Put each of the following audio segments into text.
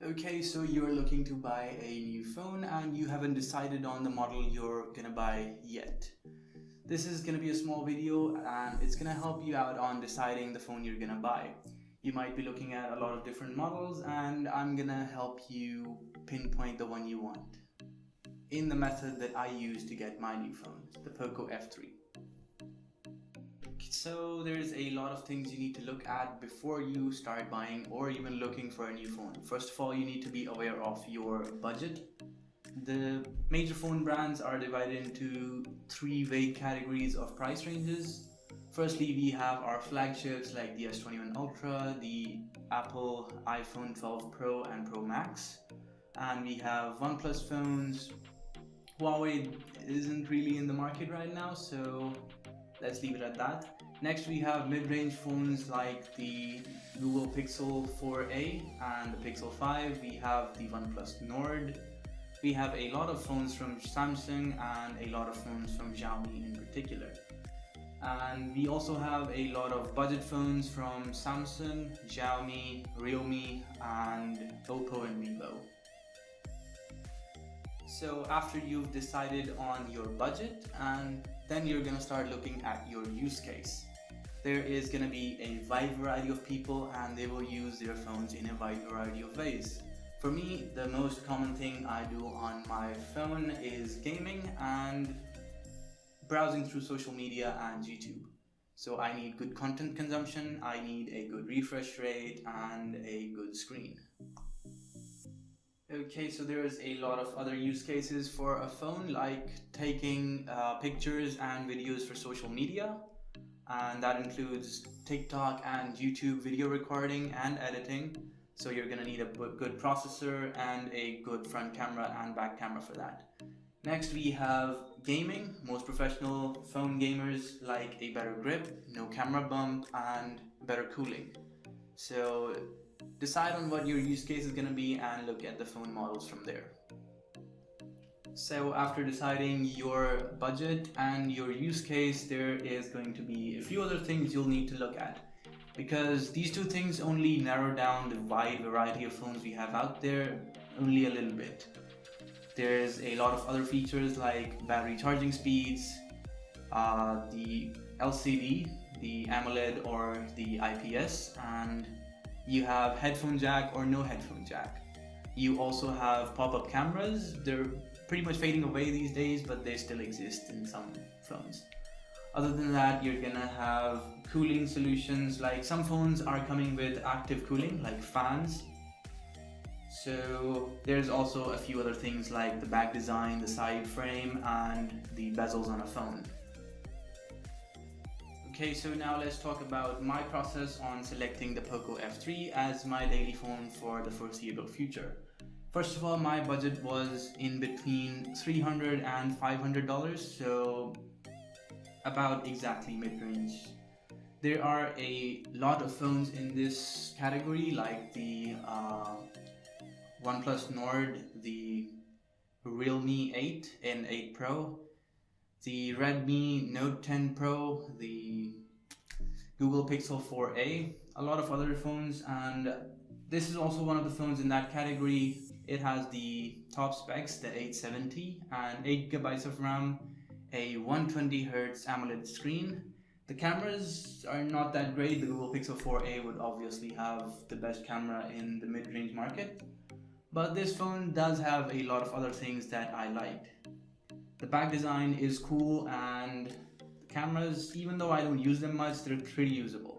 Okay, so you're looking to buy a new phone and you haven't decided on the model you're gonna buy yet. This is gonna be a small video and it's gonna help you out on deciding the phone you're gonna buy. You might be looking at a lot of different models and I'm gonna help you pinpoint the one you want in the method that I use to get my new phone, the Poco F3. So there's a lot of things you need to look at before you start buying or even looking for a new phone. First of all, you need to be aware of your budget. The major phone brands are divided into three vague categories of price ranges. Firstly, we have our flagships like the S21 Ultra, the Apple iPhone 12 Pro and Pro Max, and we have OnePlus phones. Huawei isn't really in the market right now, so let's leave it at that. Next, we have mid-range phones like the Google Pixel 4a and the Pixel 5. We have the OnePlus Nord. We have a lot of phones from Samsung and a lot of phones from Xiaomi in particular. And we also have a lot of budget phones from Samsung, Xiaomi, Realme, and Oppo and Vivo. So after you've decided on your budget, and then you're gonna start looking at your use case. There is gonna be a wide variety of people and they will use their phones in a wide variety of ways. For me, the most common thing I do on my phone is gaming and browsing through social media and YouTube. So I need good content consumption, I need a good refresh rate and a good screen. Okay, so there's a lot of other use cases for a phone, like taking pictures and videos for social media, and that includes TikTok and YouTube video recording and editing. So you're gonna need a good processor and a good front camera and back camera for that. Next, we have gaming. Most professional phone gamers like a better grip, no camera bump, and better cooling. So decide on what your use case is going to be and look at the phone models from there. So after deciding your budget and your use case, there is going to be a few other things you'll need to look at, because these two things only narrow down the wide variety of phones we have out there only a little bit. There's a lot of other features like battery charging speeds, the LCD, the AMOLED or the IPS, and you have headphone jack or no headphone jack. You also have pop-up cameras. They're pretty much fading away these days, but they still exist in some phones. Other than that, you're gonna have cooling solutions, like some phones are coming with active cooling, like fans. So there's also a few other things like the back design, the side frame, and the bezels on a phone. Okay, so now let's talk about my process on selecting the Poco F3 as my daily phone for the foreseeable future. First of all, my budget was in between $300 and $500, so about exactly mid-range. There are a lot of phones in this category, like the OnePlus Nord, the Realme 8 and 8 Pro, the Redmi Note 10 Pro, the Google Pixel 4a, a lot of other phones, and this is also one of the phones in that category. It has the top specs, the 870 and 8GB of RAM, a 120Hz AMOLED screen. The cameras are not that great. The Google Pixel 4a would obviously have the best camera in the mid-range market, but this phone does have a lot of other things that I liked. The back design is cool and the cameras, even though I don't use them much, they're pretty usable.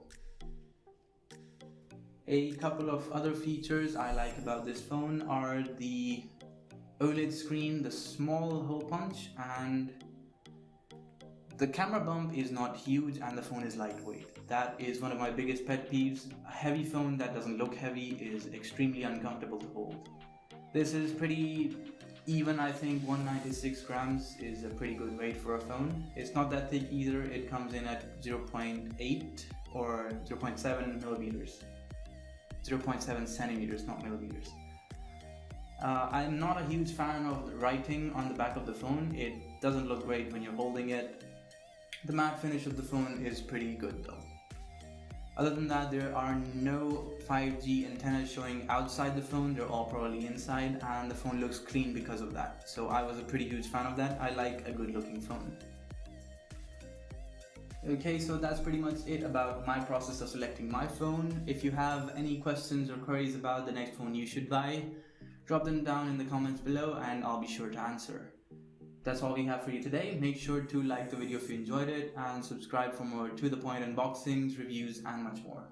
A couple of other features I like about this phone are the OLED screen, the small hole punch, and the camera bump is not huge and the phone is lightweight. That is one of my biggest pet peeves. A heavy phone that doesn't look heavy is extremely uncomfortable to hold. This is pretty even. I think 196 grams is a pretty good weight for a phone. It's not that thick either. It comes in at 0.8 or 0.7 millimeters. 0.7 centimeters, not millimeters. I'm not a huge fan of the writing on the back of the phone. It doesn't look great when you're holding it. The matte finish of the phone is pretty good though. Other than that, there are no 5G antennas showing outside the phone, they're all probably inside, and the phone looks clean because of that. So I was a pretty huge fan of that. I like a good looking phone. Okay, so that's pretty much it about my process of selecting my phone. If you have any questions or queries about the next phone you should buy, drop them down in the comments below and I'll be sure to answer. That's all we have for you today. Make sure to like the video if you enjoyed it and subscribe for more to the point unboxings, reviews and much more.